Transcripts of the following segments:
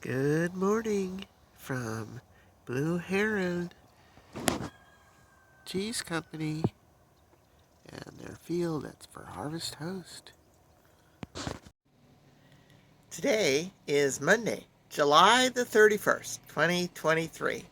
Good morning from Blue Herron Cheese Company and their field that's for Harvest Host. Today is Monday, July the 31st, 2023.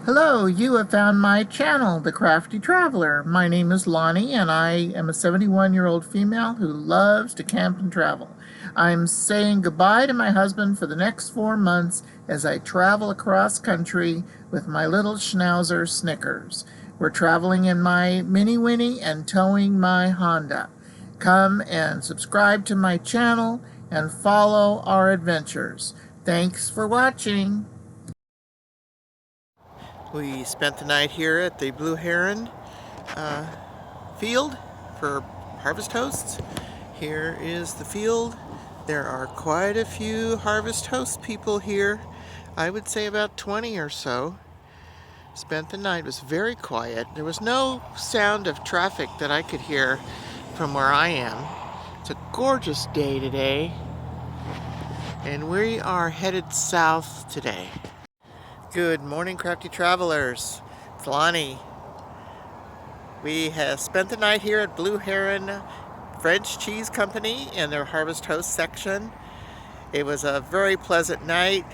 Hello, you have found my channel, The Crafty Traveler. My name is Lonnie, and I am a 71-year-old female who loves to camp and travel. I'm saying goodbye to my husband for the next 4 months as I travel across country with my little schnauzer Snickers. We're traveling in my Mini Winnie and towing my Honda. Come and subscribe to my channel and follow our adventures. Thanks for watching. We spent the night here at the Blue Heron field for Harvest Hosts. Here is the field. There are quite a few Harvest Host people here. I would say about 20 or so. Spent the night. It was very quiet. There was no sound of traffic that I could hear from where I am. It's a gorgeous day today, and we are headed south today. Good morning, crafty travelers. It's Lonnie. We have spent the night here at Blue Heron French Cheese Company in their Harvest Host section. It was a very pleasant night.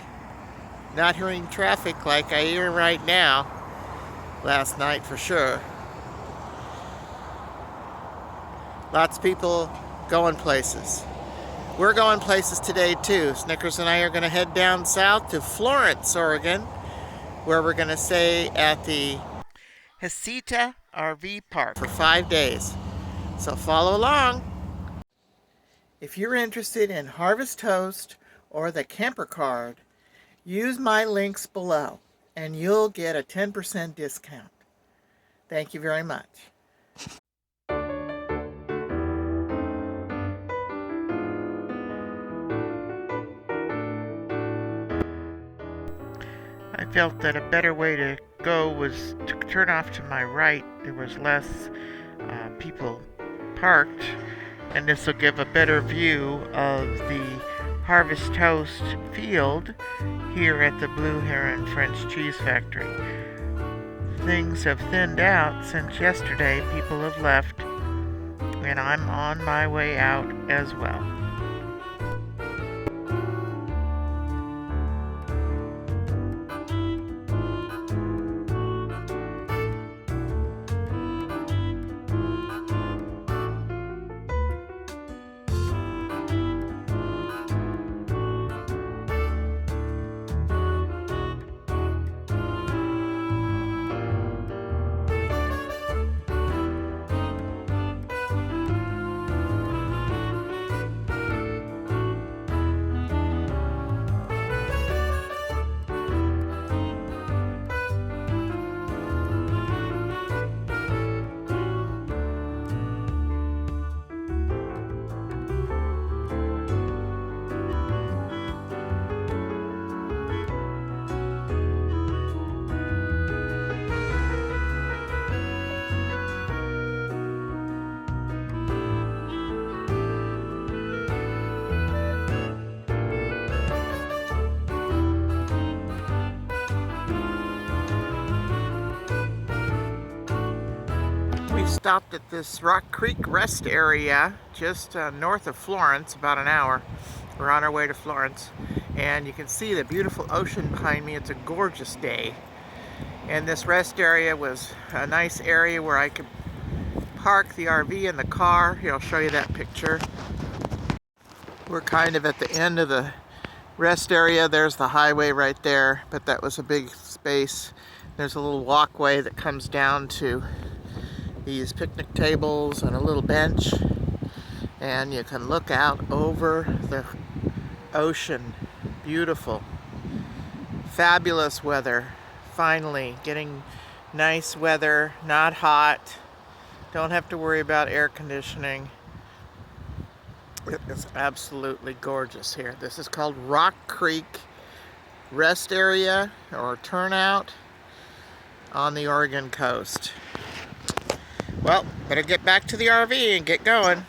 Not hearing traffic like I hear right now. Last night for sure. Lots of people going places. We're going places today too. Snickers and I are going to head down south to Florence, Oregon, where we're going to stay at the Heceta Rv Park for 5 days. So follow along. If you're interested in Harvest Toast or the camper card, use my links below and you'll get a 10% discount. Thank you very much. I felt that a better way to go was to turn off to my right. There was less people parked, and this will give a better view of the Harvest Toast field here at the Blue Heron French Cheese Factory. Things have thinned out since yesterday. People have left, and I'm on my way out as well. We stopped at this Rock Creek rest area just north of Florence, about an hour. We're on our way to Florence, and you can see the beautiful ocean behind me. It's a gorgeous day, and this rest area was a nice area where I could park the RV and the car. Here, I'll show you that picture. We're kind of at the end of the rest area. There's the highway right there, but that was a big space. There's a little walkway that comes down to these picnic tables and a little bench, and you can look out over the ocean. Beautiful, fabulous weather. Finally getting nice weather, not hot, don't have to worry about air conditioning. It is absolutely gorgeous here. This is called Rock Creek Rest Area or Turnout on the Oregon coast. Well, better get back to the RV and get going.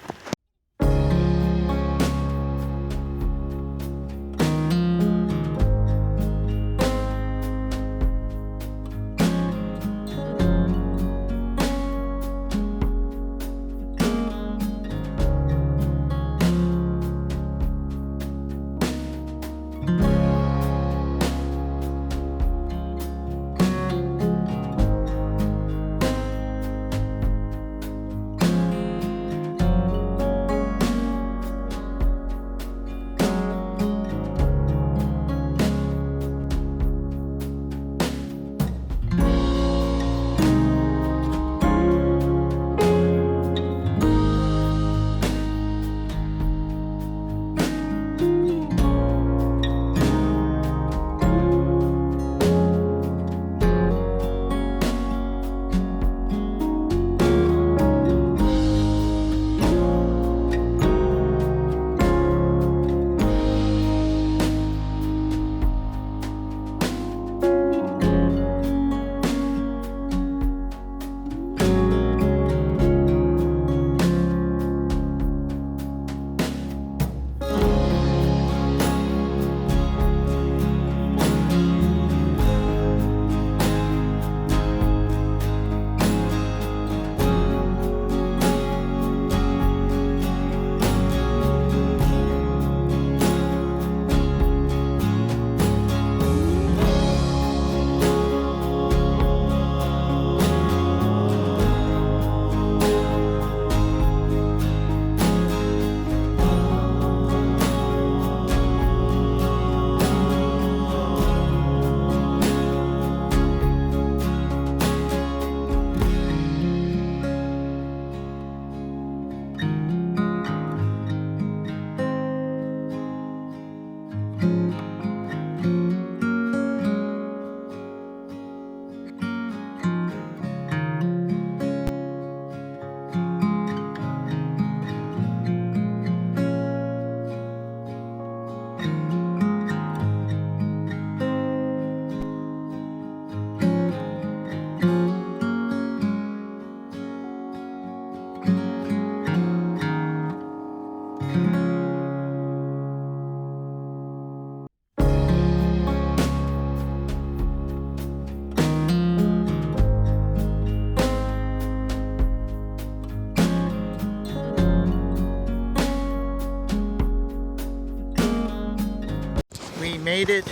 We made it.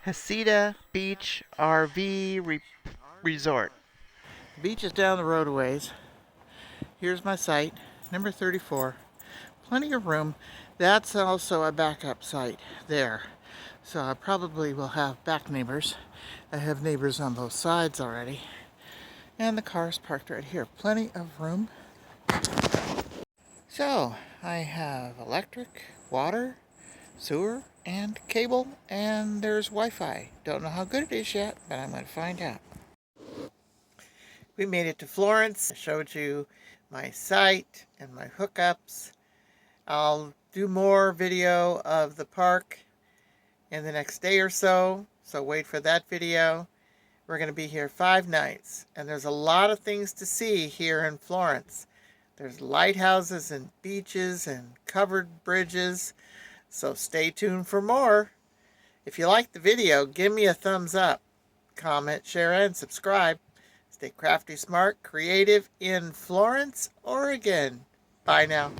Heceta Beach Rv Resort. Beach is down the road a ways. Here's my site, number 34. Plenty of room. That's also a backup site there. So I probably will have back neighbors. I have neighbors on both sides already. And the car's parked right here. Plenty of room. So I have electric, water, sewer, and cable, and there's Wi-Fi. Don't know how good it is yet, but I'm going to find out. We made it to Florence. I showed you my site and my hookups. I'll do more video of the park in the next day or so, so wait for that video. We're going to be here 5 nights, and there's a lot of things to see here in Florence. There's lighthouses and beaches and covered bridges, so stay tuned for more. If you liked the video, give me a thumbs up, comment, share, and subscribe. Stay crafty, smart, creative in Florence, Oregon. Bye now.